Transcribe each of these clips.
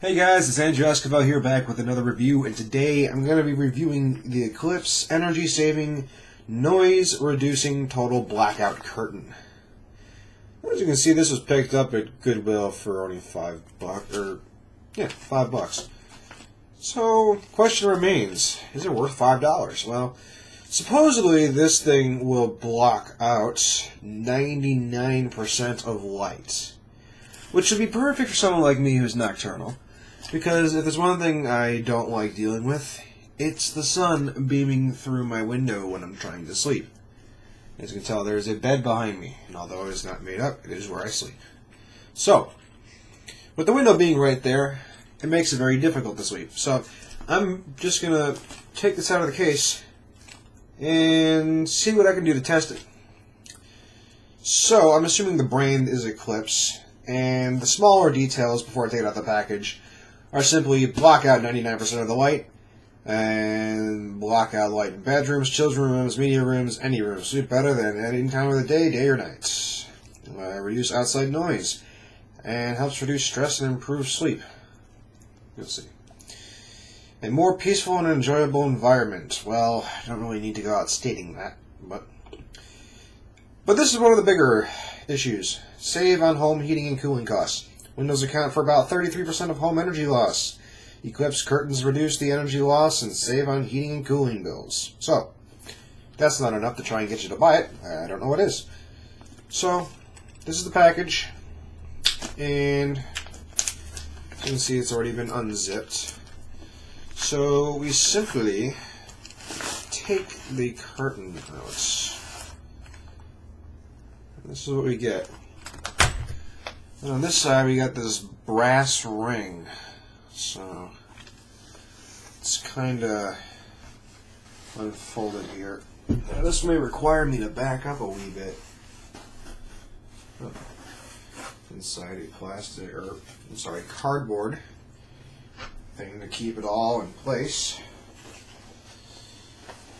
Hey guys, it's Andrew Esquivel here back with another review, and today I'm going to be reviewing the Eclipse Energy Saving Noise Reducing Total Blackout Curtain. As you can see, this was picked up at Goodwill for only $5. So, question remains, is it worth $5? Well, supposedly this thing will block out 99% of light, which would be perfect for someone like me who's nocturnal. Because if there's one thing I don't like dealing with, it's the sun beaming through my window when I'm trying to sleep. As you can tell, there's a bed behind me, and although it is not made up, it is where I sleep. So, with the window being right there, it makes it very difficult to sleep. So, I'm just going to take this out of the case and see what I can do to test it. So, I'm assuming the brand is Eclipse, and the smaller details before I take it out of the package are simply block out 99% of the light, and block out light in bedrooms, children's rooms, media rooms, any room. Sleep better than any time of the day or night. Reduce outside noise, and helps reduce stress and improve sleep. You'll see. A more peaceful and enjoyable environment. Well, I don't really need to go out stating that, but this is one of the bigger issues. Save on home heating and cooling costs. Windows account for about 33% of home energy loss. Eclipse curtains reduce the energy loss and save on heating and cooling bills. So, if that's not enough to try and get you to buy it, I don't know what is. So, this is the package, and you can see it's already been unzipped. So, we simply take the curtain out. This is what we get. And on this side, we got this brass ring. So, it's kind of unfolded here. Now, this may require me to back up a wee bit. Oh. Inside a cardboard thing to keep it all in place.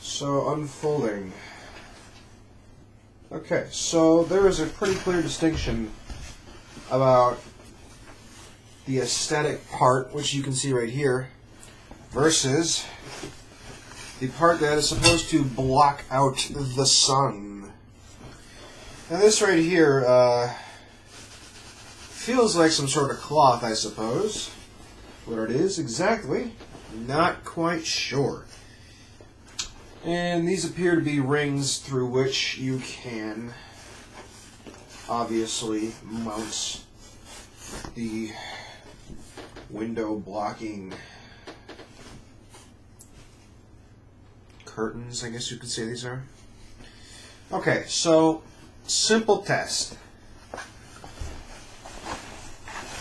So, unfolding. Okay, so there is a pretty clear distinction about the aesthetic part, which you can see right here, versus the part that is supposed to block out the sun. Now this right here feels like some sort of cloth, I suppose. What it is exactly, not quite sure. And these appear to be rings through which you can obviously mount the window blocking curtains, I guess you could say these are. Okay, so simple test.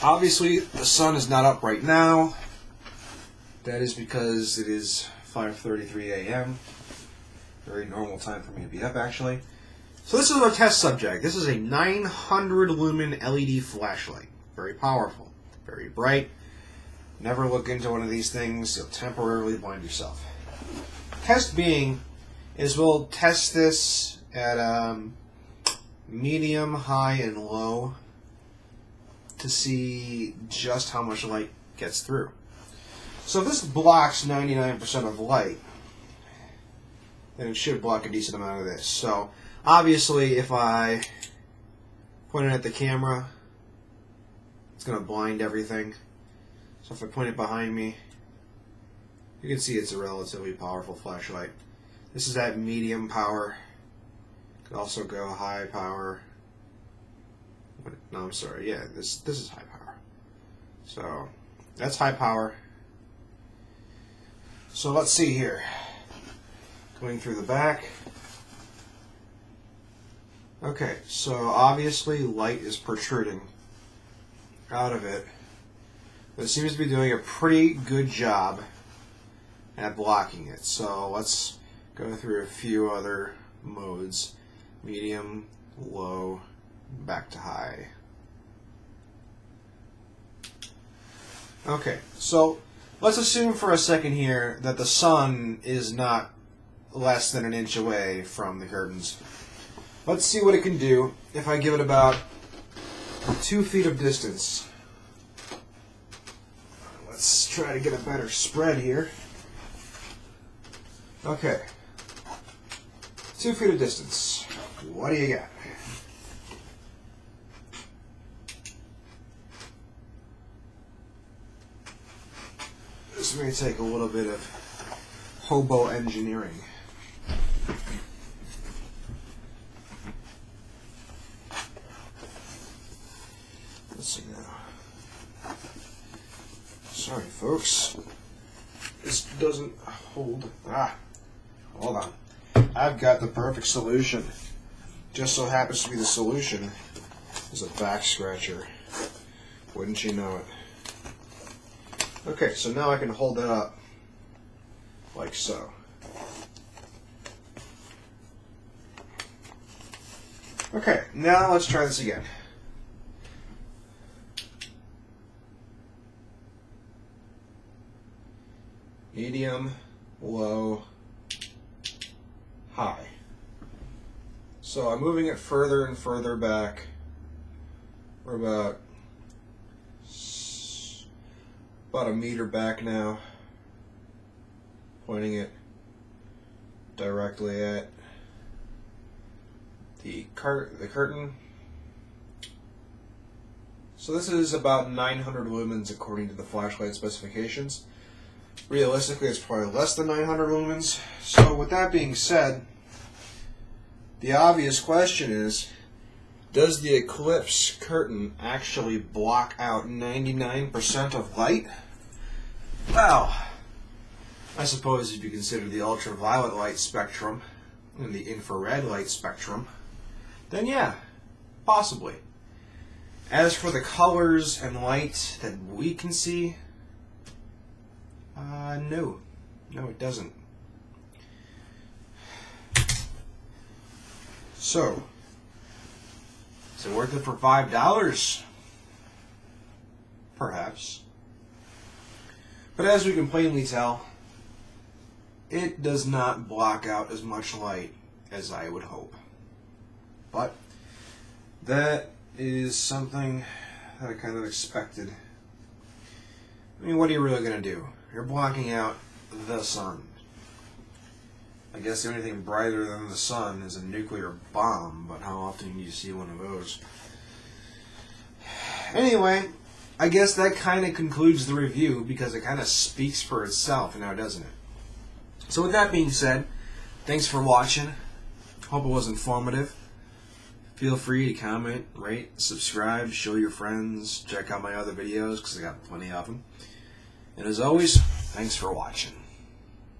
Obviously the sun is not up right now. That is because it is 5:33 a.m. Very normal time for me to be up, actually. So this is our test subject. This is a 900 lumen LED flashlight. Very powerful, very bright. Never look into one of these things. You'll temporarily blind yourself. Test being is we'll test this at medium, high, and low to see just how much light gets through. So if this blocks 99% of light, then it should block a decent amount of this. So obviously, if I point it at the camera, it's going to blind everything. So if I point it behind me, you can see it's a relatively powerful flashlight. This is at medium power. Could also go high power. No, I'm sorry. Yeah, this is high power. So that's high power. So let's see here. Going through the back. Okay, so obviously light is protruding out of it, but it seems to be doing a pretty good job at blocking it. So let's go through a few other modes. Medium, low, back to high. Okay, so let's assume for a second here that the sun is not less than an inch away from the curtains. Let's see what it can do if I give it about 2 feet of distance. try to get a better spread here. Okay. 2 feet of distance. What do you got? This may take a little bit of hobo engineering. Let's see now. Sorry, folks. This doesn't hold. Hold on. I've got the perfect solution. Just so happens to be the solution is a back scratcher. Wouldn't you know it? Okay, so now I can hold that up like so. Okay, now let's try this again. Medium, low, high. So I'm moving it further and further back. We're about a meter back now, pointing it directly at the curtain. So this is about 900 lumens according to the flashlight specifications. Realistically, it's probably less than 900 lumens. So with that being said, the obvious question is, does the Eclipse curtain actually block out 99% of light? Well, I suppose if you consider the ultraviolet light spectrum and the infrared light spectrum, then yeah, possibly. As for the colors and light that we can see, no, it doesn't. So, is it worth it for $5? Perhaps. But as we can plainly tell, it does not block out as much light as I would hope. But that is something that I kind of expected. I mean, what are you really going to do? You're blocking out the sun. I guess the only thing brighter than the sun is a nuclear bomb, but how often do you see one of those? Anyway, I guess that kind of concludes the review because it kind of speaks for itself now, doesn't it? So with that being said, thanks for watching. Hope it was informative. Feel free to comment, rate, subscribe, show your friends, check out my other videos because I got plenty of them. And as always, thanks for watching.